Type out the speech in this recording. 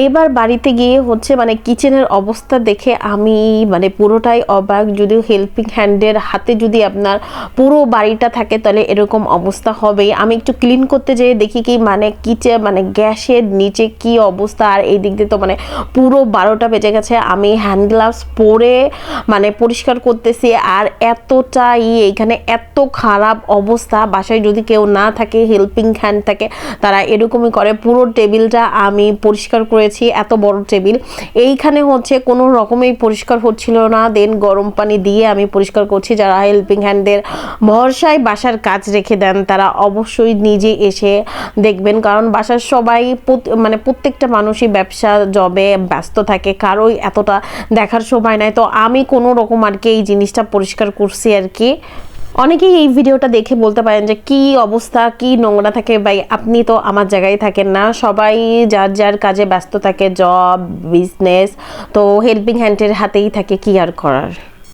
এবার বাড়িতে গিয়ে হচ্ছে মানে কিচেনের অবস্থা দেখে আমি মানে পুরোটাই অবাক। যদিও হেল্পিং হ্যান্ডের হাতে যদি আপনার পুরো বাড়িটা থাকে তাহলে এরকম অবস্থা হবেই। আমি একটু ক্লিন করতে যেয়ে দেখি কি মানে কিচেন মানে গ্যাসের নিচে কি অবস্থা, আর এই দিক দিয়ে তো মানে পুরো 12টা বেজে গেছে। আমি হ্যান্ড গ্লাভস পরে মানে পরিষ্কার করতেছি, আর এতটাই এইখানে এত খারাপ অবস্থা। বাসায় যদি কেউ না থাকে, হেল্পিং হ্যান্ড থাকে, তারা এরকমই করে। পুরো টেবিলটা আমি পরিষ্কার করেছি, এত বড় টেবিল। এইখানে হচ্ছে কোনো রকমেই পরিষ্কার হচ্ছিল না। দেন গরম পানি দিয়ে আমি পরিষ্কার করছি। যারা হেল্পিং হ্যান্ডের ভরসায় বাসার কাজ রেখে দেন তারা অবশ্যই নিজে এসে দেখবেন, কারণ বাসার সবাই মানে প্রত্যেকটা মানুষই ব্যবসা জবে ব্যস্ত থাকে, কারোই এতটা দেখার সময় নাই। তো আমি কোনো রকম আর কি এই জিনিসটা পরিষ্কার করছি আর কি। অনেকেই এই ভিডিওটা দেখে বলতে পারেন যে কি অবস্থা, কি নোংরা থাকে। ভাই আপনি তো আমার জায়গায় থাকেন না, সবাই যার যার কাজে ব্যস্ত থাকে, জব বিজনেস, তো হেল্পিং হ্যান্ডের হাতেই থাকে, কি আর করার।